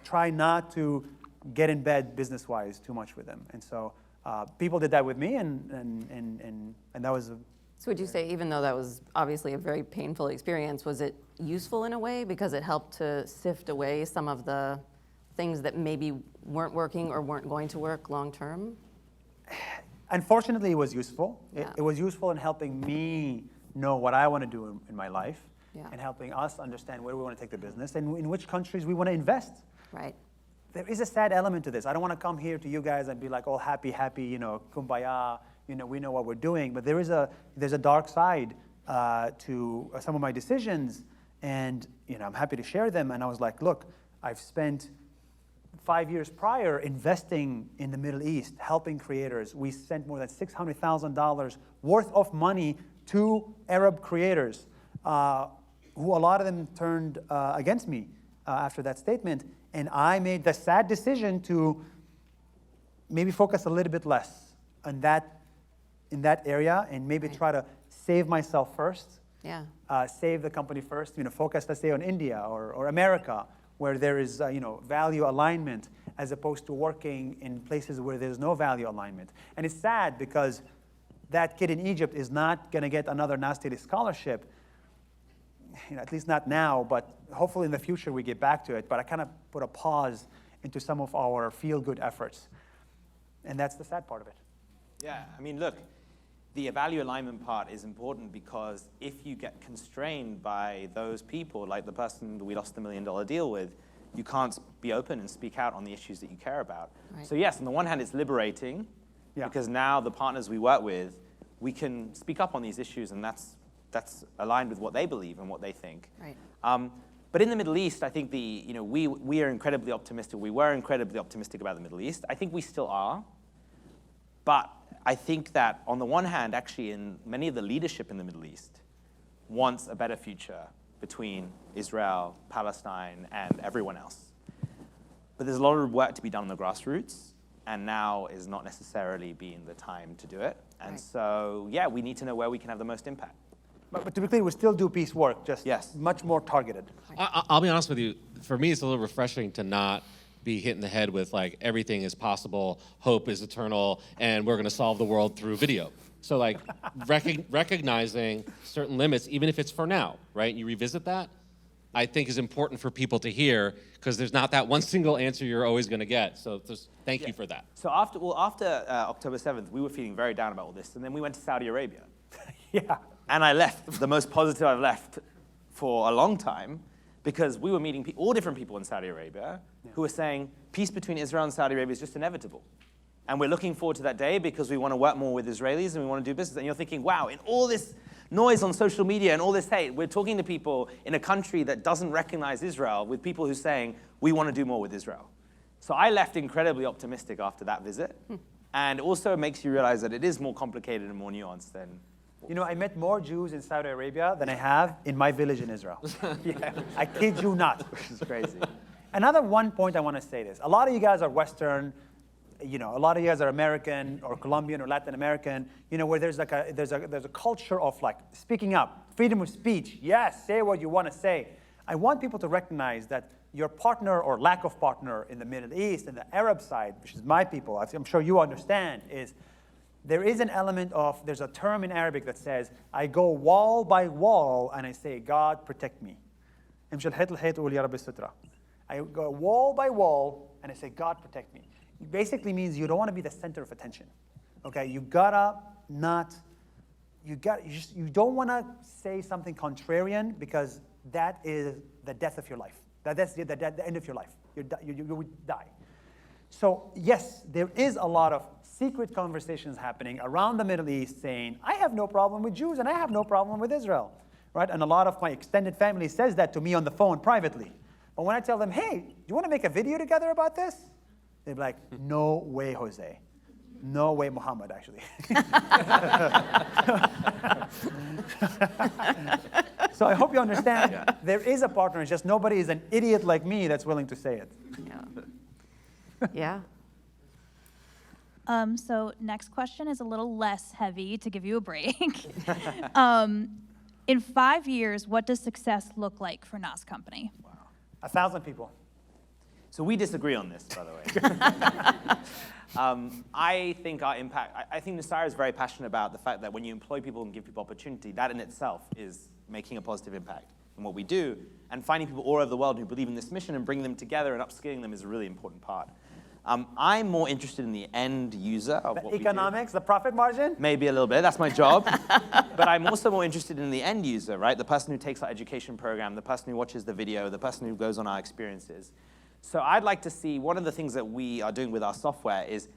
try not to get in bed business-wise too much with them. And so people did that with me, and that was So would you say, even though that was obviously a very painful experience, was it useful in a way because it helped to sift away some of the things that maybe weren't working or weren't going to work long-term? Unfortunately, it was useful. Yeah. It was useful in helping me know what I want to do in my life. Yeah. And helping us understand where we want to take the business and in which countries we want to invest. Right. There is a sad element to this. I don't want to come here to you guys and be all happy, kumbaya, we know what we're doing. But there's a dark side to some of my decisions, and I'm happy to share them. And I was like, look, I've spent 5 years prior investing in the Middle East, helping creators. We sent more than $600,000 worth of money to Arab creators. Who a lot of them turned against me after that statement. And I made the sad decision to maybe focus a little bit less on in that area and maybe try to save myself first. Yeah. Save the company first, focus, let's say, on India or America, where there is, value alignment, as opposed to working in places where there's no value alignment. And it's sad because that kid in Egypt is not going to get another Nas scholarship. At least not now, but hopefully in the future we get back to it. But I kind of put a pause into some of our feel-good efforts. And that's the sad part of it. Yeah, look, the value alignment part is important because if you get constrained by those people, like the person that we lost the $1 million deal with, you can't be open and speak out on the issues that you care about. Right. So yes, on the one hand, it's liberating because now the partners we work with, we can speak up on these issues, and that's aligned with what they believe and what they think. Right. But in the Middle East, I think we are incredibly optimistic. We were incredibly optimistic about the Middle East. I think we still are. But I think that on the one hand, actually, in many of the leadership in the Middle East wants a better future between Israel, Palestine, and everyone else. But there's a lot of work to be done on the grassroots, and now is not necessarily being the time to do it. And so, yeah, we need to know where we can have the most impact. But to be clear, we still do peace work, just Yes. much more targeted. I'll be honest with you. For me, it's a little refreshing to not be hit in the head with like everything is possible, hope is eternal, and we're going to solve the world through video. So like recognizing certain limits, even if it's for now, right? You revisit that, I think is important for people to hear because there's not that one single answer you're always going to get. So just thank you for that. So after October 7th, we were feeling very down about all this, and then we went to Saudi Arabia. Yeah. And I left, the most positive I've left for a long time, because we were meeting all different people in Saudi Arabia who were saying peace between Israel and Saudi Arabia is just inevitable. And we're looking forward to that day because we want to work more with Israelis and we want to do business. And you're thinking, wow, in all this noise on social media and all this hate, we're talking to people in a country that doesn't recognize Israel with people who are saying, we want to do more with Israel. So I left incredibly optimistic after that visit. And also it makes you realize that it is more complicated and more nuanced than... You know, I met more Jews in Saudi Arabia than I have in my village in Israel. Yeah, I kid you not. Which is crazy. Another one point I want to say this. A lot of you guys are Western, you know, a lot of you guys are American or Colombian or Latin American, you know, where there's like there's a culture of like speaking up, freedom of speech. Yes, say what you want to say. I want people to recognize that your partner or lack of partner in the Middle East and the Arab side, which is my people, I'm sure you understand, is there is an element of, there's a term in Arabic that says, I go wall by wall and I say, God, protect me. I go wall by wall and I say, God, protect me. It basically means you don't want to be the center of attention. Okay, you don't want to say something contrarian because that is the death of your life. That's the end of your life. You would die. So yes, there is a lot of secret conversations happening around the Middle East saying, I have no problem with Jews and I have no problem with Israel, right? And a lot of my extended family says that to me on the phone privately. But when I tell them, hey, do you want to make a video together about this? They're like, no way, Jose. No way, Muhammad, actually. So I hope you understand, there is a partner, it's just nobody is an idiot like me that's willing to say it. Yeah. So next question is a little less heavy to give you a break. In 5 years, what does success look like for Nas Company? Wow. 1,000 people. So we disagree on this, by the way. I think our impact, I think Nuseir is very passionate about the fact that when you employ people and give people opportunity, that in itself is making a positive impact in what we do. And finding people all over the world who believe in this mission and bringing them together and upskilling them is a really important part. I'm more interested in the end user of what we do. Economics, the profit margin? Maybe a little bit, that's my job. But I'm also more interested in the end user, right? The person who takes our education program, the person who watches the video, the person who goes on our experiences. So I'd like to see, one of the things that we are doing with our software is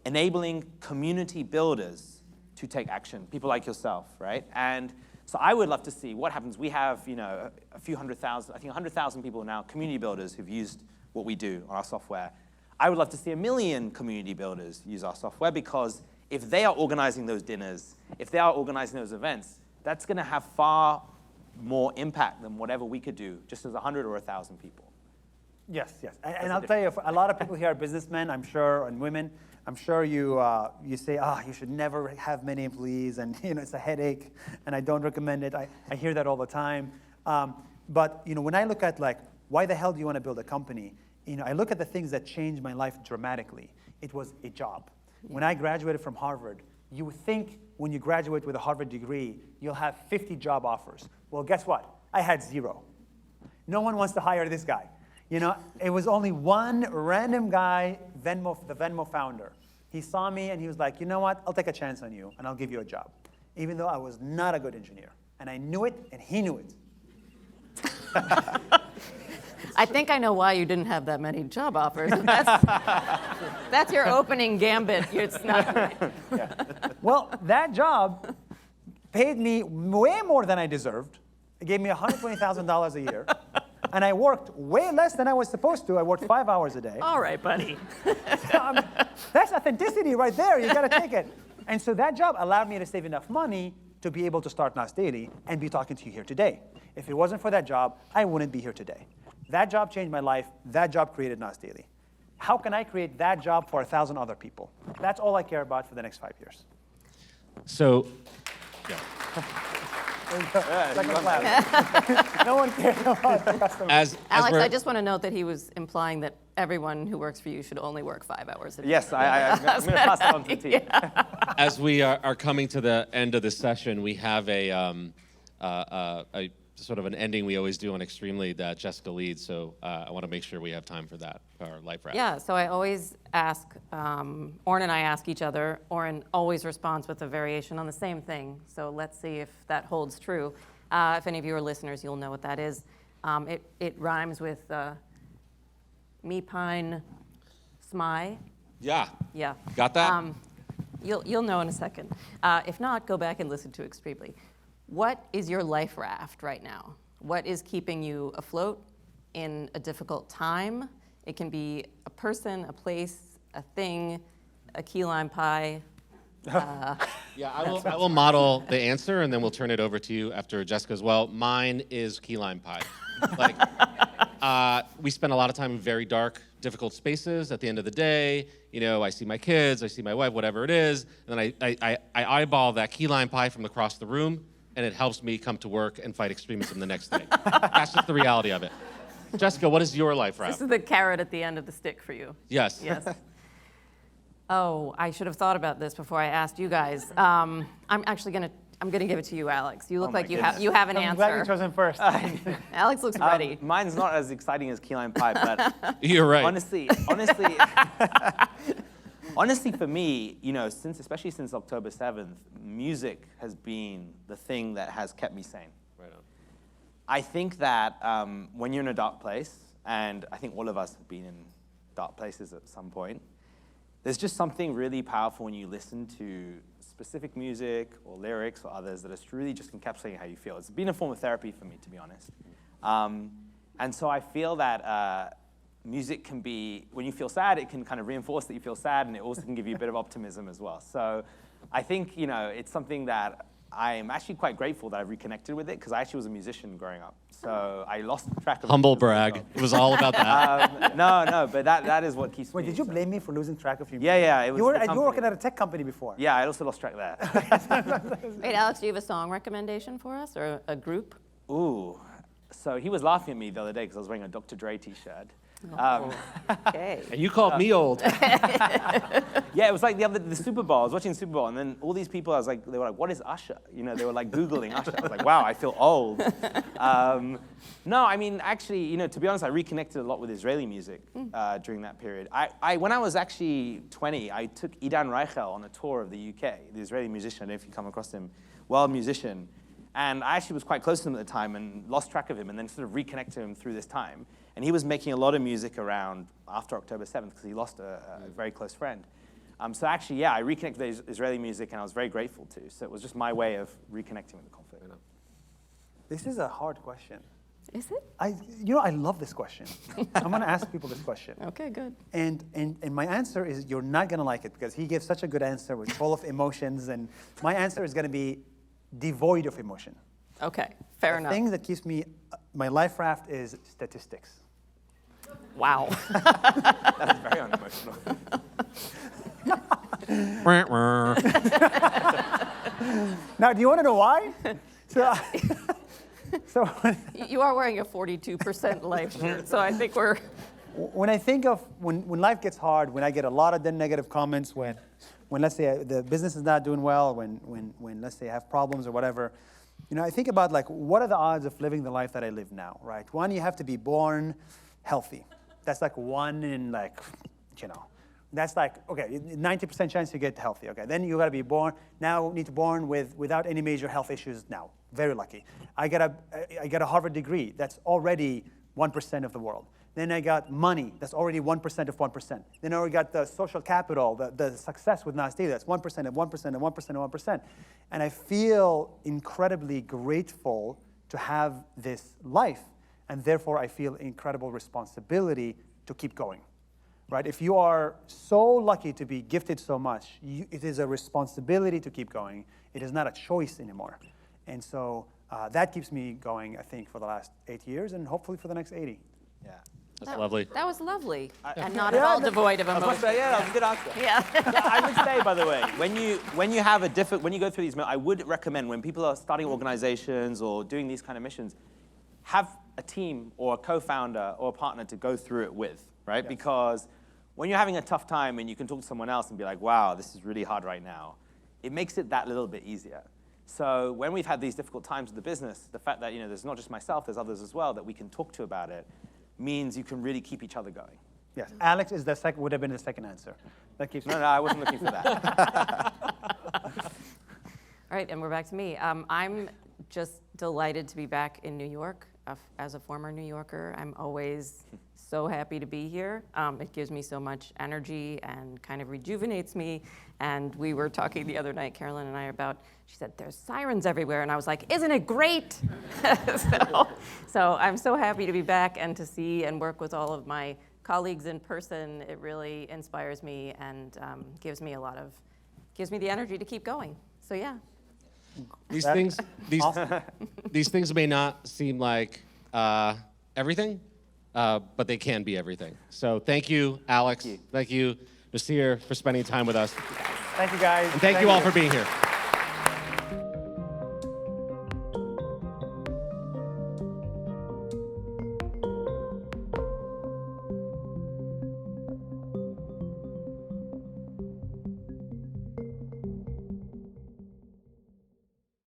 enabling community builders to take action, people like yourself, right? And so I would love to see what happens. We have, you know, a few 100,000, I think 100,000 people now, community builders who've used what we do on our software. I would love to see 1 million community builders use our software because if they are organizing those dinners, if they are organizing those events, that's going to have far more impact than whatever we could do just as 100 or 1,000 people. Yes, yes. And I'll tell you, a lot of people here are businessmen, I'm sure, and women. I'm sure you say, you should never have many employees, and you know it's a headache, and I don't recommend it. I hear that all the time. But you know, when I look at like, why the hell do you want to build a company? You know, I look at the things that changed my life dramatically. It was a job. When I graduated from Harvard, you would think when you graduate with a Harvard degree, you'll have 50 job offers. Well, guess what? I had 0. No one wants to hire this guy. You know, it was only one random guy, the Venmo founder. He saw me and he was like, you know what? I'll take a chance on you and I'll give you a job. Even though I was not a good engineer. And I knew it and he knew it. I think I know why you didn't have that many job offers. That's your opening gambit. It's not. Yeah. Well, that job paid me way more than I deserved. It gave me $120,000 a year. And I worked way less than I was supposed to. I worked 5 hours a day. All right, buddy. That's authenticity right there. You got to take it. And so that job allowed me to save enough money to be able to start Nas Daily and be talking to you here today. If it wasn't for that job, I wouldn't be here today. That job changed my life. That job created Nas Daily. How can I create that job for 1,000 other people? That's all I care about for the next 5 years. So, yeah. No one cares about the customer. as Alex, we're- I just want to note that he was implying that everyone who works for you should only work 5 hours a day. Yes, I'm going to pass that on to the team. As we are coming to the end of the session, we have a sort of an ending we always do on Extremely that Jessica leads. So I want to make sure we have time for that, for our life wrap. Yeah, so I always ask, Oren and I ask each other. Oren always responds with a variation on the same thing. So let's see if that holds true. If any of you are listeners, you'll know what that is. It rhymes with me pine smy. Yeah. Yeah. Got that? You'll know in a second. If not, go back and listen to Extremely. What is your life raft right now? What is keeping you afloat in a difficult time? It can be a person, a place, a thing, a key lime pie. Yeah, I will model the answer, and then we'll turn it over to you after Jessica as well. Mine is key lime pie. Like, we spend a lot of time in very dark, difficult spaces. At the end of the day, you know, I see my kids, I see my wife, whatever it is, and then I eyeball that key lime pie from across the room, and it helps me come to work and fight extremism the next day. That's just the reality of it. Jessica, what is your life wrap? This is the carrot at the end of the stick for you. Yes. Yes. Oh, I should have thought about this before I asked you guys. I'm gonna give it to you, Alex. You look like you have an I'm glad you answer. chose him first. Alex looks ready. Mine's not as exciting as key lime pie, but You're right. honestly, for me, you know, especially since October 7th, music has been the thing that has kept me sane. Right on. I think that when you're in a dark place, and I think all of us have been in dark places at some point, there's just something really powerful when you listen to specific music or lyrics or others that is really just encapsulating how you feel. It's been a form of therapy for me, to be honest. And so I feel that music can be, when you feel sad, it can kind of reinforce that you feel sad, and it also can give you a bit of optimism as well. So I think, you know, it's something that I'm actually quite grateful that I've reconnected with it, because I actually was a musician growing up. So I lost track of Humble it. brag. It was all about that. No, but that is what keeps me. Wait, did you blame me for losing track of you? Yeah, it was You were the company. working at a tech company before. Yeah, I also lost track there. Wait, Alex, do you have a song recommendation for us or a group? Ooh, so he was laughing at me the other day because I was wearing a Dr. Dre t-shirt. Okay. And you called me old. Yeah, it was like the Super Bowl. I was watching the Super Bowl, and then all these people, they were like, "What is Usher?" You know, they were like Googling Usher. I was like, "Wow, I feel old." No, I mean, actually, you know, to be honest, I reconnected a lot with Israeli music during that period. When I was actually 20, I took Idan Reichel on a tour of the UK, the Israeli musician. I don't know if you come across him, world musician. And I actually was quite close to him at the time and lost track of him, and then sort of reconnected him through this time. And he was making a lot of music around after October 7th because he lost a very close friend. So actually, yeah, I reconnected with Israeli music, and I was very grateful to. So it was just my way of reconnecting with the conflict. This is a hard question. Is it? I love this question. I'm going to ask people this question. Okay, good. And my answer is you're not going to like it because he gives such a good answer with full of emotions. And my answer is going to be devoid of emotion. Okay, fair The enough. thing that keeps me, my life raft is statistics. Wow. That is very unemotional. Now, do you want to know why? So You are wearing a 42% life shirt, so I think we're... when I think of when life gets hard, when I get a lot of negative comments, when let's say the business is not doing well, when let's say I have problems or whatever, you know, I think about like what are the odds of living the life that I live now, right? One, you have to be born healthy. That's like 1 in like, you know, that's like, okay, 90% chance you get healthy. Okay, then you got to be born. Now need to born without any major health issues. Now, very lucky. I got a Harvard degree. That's already 1% of the world. Then I got money. That's already 1% of 1%. Then I already got the social capital, the success with Nas Daily. That's 1% and 1% and 1% and 1%. And I feel incredibly grateful to have this life. And therefore, I feel incredible responsibility to keep going. right? If you are so lucky to be gifted so much, it is a responsibility to keep going. It is not a choice anymore. And so that keeps me going, I think, for the last 8 years and hopefully for the next 80. Yeah. That's lovely. That was lovely, and not at all devoid of emotion. Yeah, that was a good answer. Yeah. I would say, by the way, when you have when you go through these, I would recommend when people are starting organizations or doing these kind of missions, have a team or a co-founder or a partner to go through it with, right? Yes. Because when you're having a tough time and you can talk to someone else and be like, wow, this is really hard right now, it makes it that little bit easier. So when we've had these difficult times with the business, the fact that there's not just myself, there's others as well that we can talk to about it, means you can really keep each other going. Yes, Alex is would have been the second answer. That keeps No, I wasn't looking for that. All right, and we're back to me. I'm just delighted to be back in New York. As a former New Yorker, I'm always so happy to be here. It gives me so much energy and kind of rejuvenates me. And we were talking the other night, Carolyn and I, about, she said, there's sirens everywhere. And I was like, isn't it great? So I'm so happy to be back and to see and work with all of my colleagues in person. It really inspires me and gives me the energy to keep going. So yeah. These things may not seem like everything, but they can be everything. So thank you, Alex. Thank you, Nuseir, for spending time with us. Thank you, guys. And thank you all for being here.